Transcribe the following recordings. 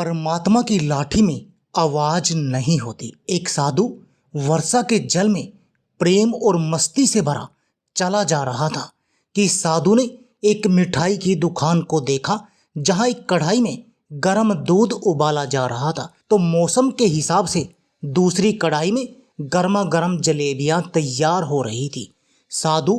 परमात्मा की लाठी में आवाज नहीं होती। एक साधु वर्षा के जल में प्रेम और मस्ती से भरा चला जा रहा था कि साधु ने एक मिठाई की दुकान को देखा जहां एक कढ़ाई में गर्म दूध उबाला जा रहा था, तो मौसम के हिसाब से दूसरी कढ़ाई में गर्मा गर्म जलेबियां तैयार हो रही थी। साधु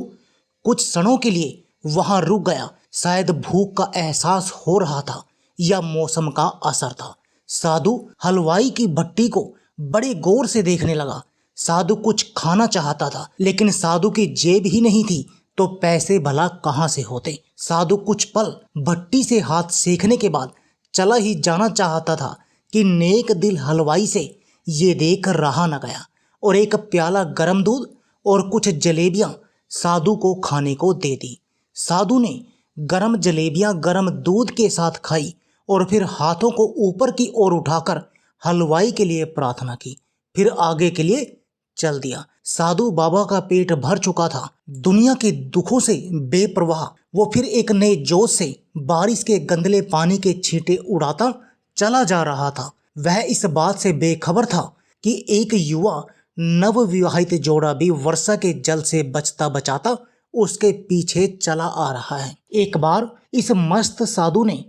कुछ क्षणों के लिए वहां रुक गया। शायद भूख का एहसास हो रहा था या मौसम का असर था। साधु हलवाई की भट्टी को बड़े गौर से देखने लगा। साधु कुछ खाना चाहता था, लेकिन साधु की जेब ही नहीं थी तो पैसे भला कहाँ से होते। साधु कुछ पल भट्टी से हाथ सेकने के बाद चला ही जाना चाहता था कि नेक दिल हलवाई से ये देख रहा न गया और एक प्याला गर्म दूध और कुछ जलेबियां साधु को खाने को दे दी। साधु ने गर्म जलेबियां गर्म दूध के साथ खाई और फिर हाथों को ऊपर की ओर उठाकर हलवाई के लिए प्रार्थना की, फिर आगे के लिए चल दिया। साधु बाबा का पेट भर चुका था। दुनिया के दुखों से बेपरवाह वो फिर एक नए जोश से बारिश के गंदले पानी के छींटे उड़ाता चला जा रहा था। वह इस बात से बेखबर था कि एक युवा नवविवाहित जोड़ा भी वर्षा के जल से बचता बचाता उसके पीछे चला आ रहा है। एक बार इस मस्त साधु ने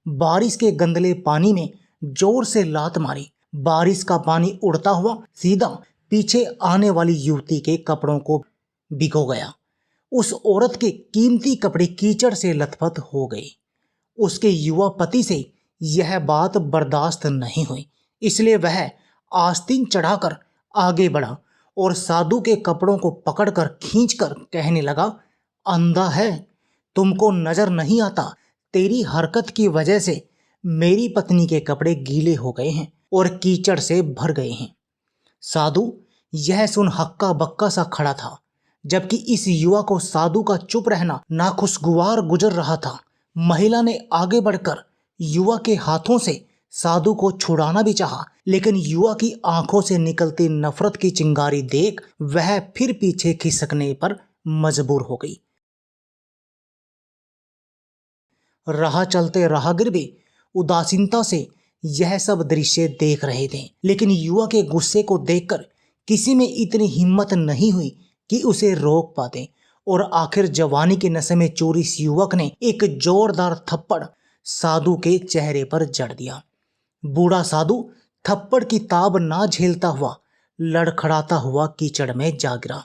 बारिश के गंदले पानी में जोर से लात मारी। बारिश का पानी उड़ता हुआ सीधा पीछे आने वाली युवती के कपड़ों को भिगो गया। उस औरत के कीमती कपड़े कीचड़ से लथपथ हो गए। उसके युवा पति से यह बात बर्दाश्त नहीं हुई, इसलिए वह आस्तीन चढ़ाकर आगे बढ़ा और साधु के कपड़ों को पकड़कर खींचकर कहने लगा, अंधा है, तुमको नजर नहीं आता? तेरी हरकत की वजह से मेरी पत्नी के कपड़े गीले हो गए हैं और कीचड़ से भर गए हैं। साधु यह सुन हक्का बक्का सा खड़ा था, जबकि इस युवा को साधु का चुप रहना नाखुशगवार गुजर रहा था। महिला ने आगे बढ़कर युवा के हाथों से साधु को छुड़ाना भी चाहा, लेकिन युवा की आंखों से निकलती नफरत की चिंगारी देख वह फिर पीछे खिसकने पर मजबूर हो गई। राह चलते राहगीर भी उदासीनता से यह सब दृश्य देख रहे थे, लेकिन युवा के गुस्से को देखकर किसी में इतनी हिम्मत नहीं हुई कि उसे रोक पाते, और आखिर जवानी के नशे में चूर इस युवक ने एक जोरदार थप्पड़ साधु के चेहरे पर जड़ दिया। बूढ़ा साधु थप्पड़ की ताब ना झेलता हुआ लड़खड़ाता हुआ कीचड़ में जा गिरा।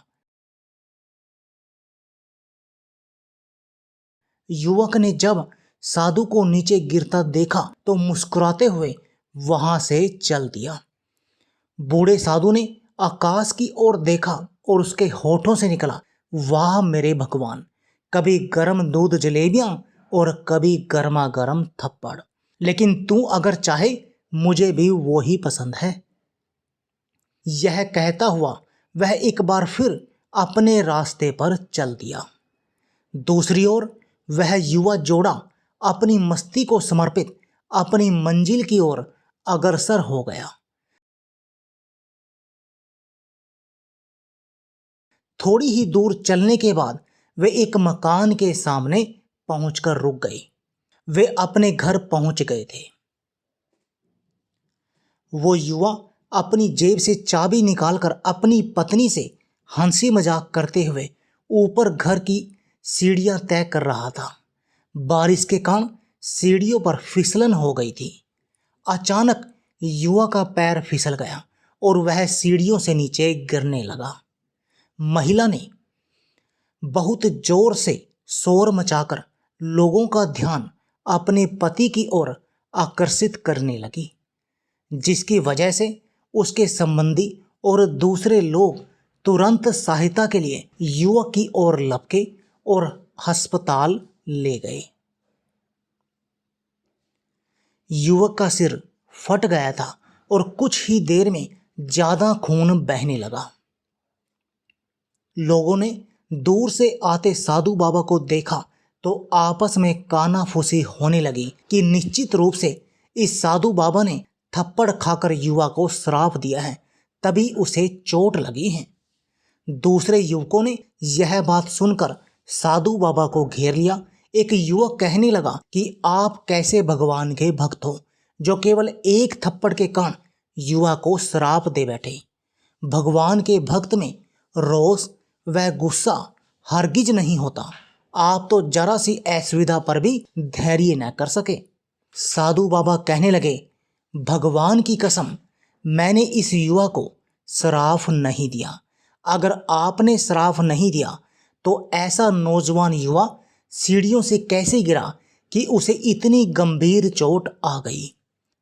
युवक ने जब साधु को नीचे गिरता देखा तो मुस्कुराते हुए वहां से चल दिया। बूढ़े साधु ने आकाश की ओर देखा और उसके होठों से निकला, वाह मेरे भगवान, कभी गर्म दूध जलेबियां और कभी गर्मा गर्म थप्पड़, लेकिन तू अगर चाहे मुझे भी वो ही पसंद है। यह कहता हुआ वह एक बार फिर अपने रास्ते पर चल दिया। दूसरी ओर वह युवा जोड़ा अपनी मस्ती को समर्पित अपनी मंजिल की ओर अग्रसर हो गया। थोड़ी ही दूर चलने के बाद वे एक मकान के सामने पहुंचकर रुक गए। वे अपने घर पहुंच गए थे। वो युवा अपनी जेब से चाबी निकालकर अपनी पत्नी से हंसी मजाक करते हुए ऊपर घर की सीढ़ियां तय कर रहा था। बारिश के कारण सीढ़ियों पर फिसलन हो गई थी। अचानक युवा का पैर फिसल गया और वह सीढ़ियों से नीचे गिरने लगा। महिला ने बहुत जोर से शोर मचाकर लोगों का ध्यान अपने पति की ओर आकर्षित करने लगी, जिसकी वजह से उसके संबंधी और दूसरे लोग तुरंत सहायता के लिए युवक की ओर लपके और अस्पताल ले गए। युवक का सिर फट गया था और कुछ ही देर में ज्यादा खून बहने लगा। लोगों ने दूर से आते साधु बाबा को देखा तो आपस में कानाफूसी होने लगी कि निश्चित रूप से इस साधु बाबा ने थप्पड़ खाकर युवा को श्राप दिया है, तभी उसे चोट लगी है। दूसरे युवकों ने यह बात सुनकर साधु बाबा को घेर लिया। एक युवक कहने लगा कि आप कैसे भगवान के भक्त हो जो केवल एक थप्पड़ के कारण युवा को श्राप दे बैठे। भगवान के भक्त में रोष व गुस्सा हरगिज नहीं होता। आप तो जरा सी असुविधा पर भी धैर्य न कर सके। साधु बाबा कहने लगे, भगवान की कसम, मैंने इस युवा को श्राप नहीं दिया। अगर आपने श्राप नहीं दिया तो ऐसा नौजवान युवा सीढ़ियों से कैसे गिरा कि उसे इतनी गंभीर चोट आ गई।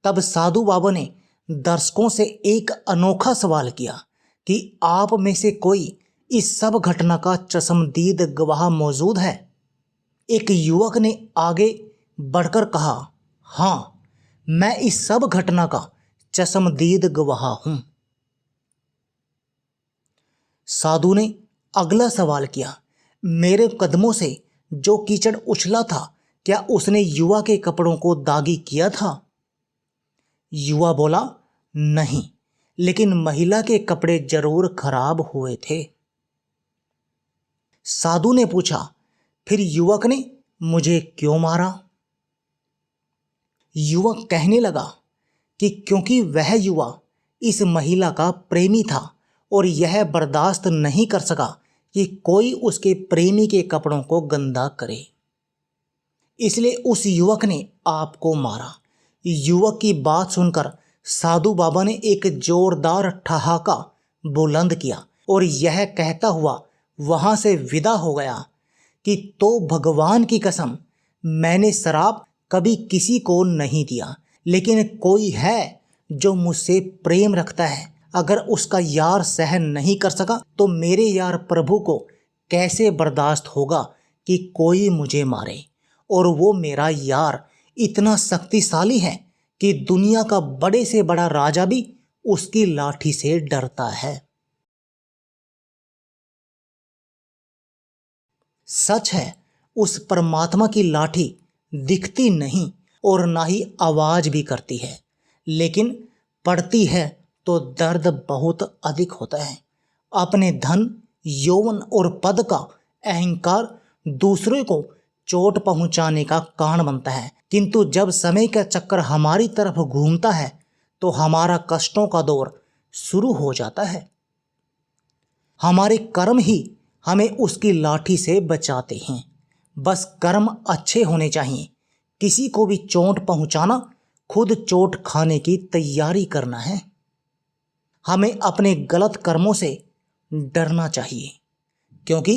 तब साधु बाबा ने दर्शकों से एक अनोखा सवाल किया कि आप में से कोई इस सब घटना का चश्मदीद गवाह मौजूद है। एक युवक ने आगे बढ़कर कहा, हाँ, मैं इस सब घटना का चश्मदीद गवाह हूं। साधु ने अगला सवाल किया, मेरे कदमों से जो कीचड़ उछला था, क्या उसने युवा के कपड़ों को दागी किया था? युवा बोला, नहीं, लेकिन महिला के कपड़े जरूर खराब हुए थे। साधु ने पूछा, फिर युवक ने मुझे क्यों मारा? युवक कहने लगा कि क्योंकि वह युवा इस महिला का प्रेमी था और यह बर्दाश्त नहीं कर सका कि कोई उसके प्रेमी के कपड़ों को गंदा करे, इसलिए उस युवक ने आपको मारा। युवक की बात सुनकर साधु बाबा ने एक जोरदार ठहाका बुलंद किया और यह कहता हुआ वहां से विदा हो गया कि तो भगवान की कसम, मैंने श्राप कभी किसी को नहीं दिया, लेकिन कोई है जो मुझसे प्रेम रखता है। अगर उसका यार सहन नहीं कर सका तो मेरे यार प्रभु को कैसे बर्दाश्त होगा कि कोई मुझे मारे। और वो मेरा यार इतना शक्तिशाली है कि दुनिया का बड़े से बड़ा राजा भी उसकी लाठी से डरता है। सच है, उस परमात्मा की लाठी दिखती नहीं और ना ही आवाज भी करती है, लेकिन पड़ती है तो दर्द बहुत अधिक होता है। अपने धन, यौवन और पद का अहंकार दूसरों को चोट पहुंचाने का कारण बनता है, किंतु जब समय का चक्कर हमारी तरफ घूमता है तो हमारा कष्टों का दौर शुरू हो जाता है। हमारे कर्म ही हमें उसकी लाठी से बचाते हैं। बस कर्म अच्छे होने चाहिए। किसी को भी चोट पहुंचाना, खुद चोट खाने की तैयारी करना है। हमें अपने गलत कर्मों से डरना चाहिए, क्योंकि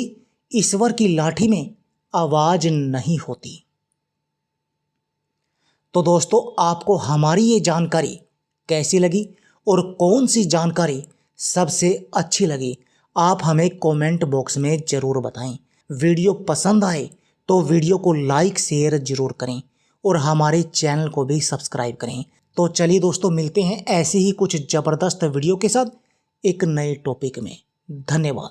ईश्वर की लाठी में आवाज नहीं होती। तो दोस्तों, आपको हमारी ये जानकारी कैसी लगी और कौन सी जानकारी सबसे अच्छी लगी, आप हमें कमेंट बॉक्स में ज़रूर बताएं। वीडियो पसंद आए तो वीडियो को लाइक शेयर ज़रूर करें और हमारे चैनल को भी सब्सक्राइब करें। तो चलिए दोस्तों, मिलते हैं ऐसे ही कुछ ज़बरदस्त वीडियो के साथ एक नए टॉपिक में। धन्यवाद।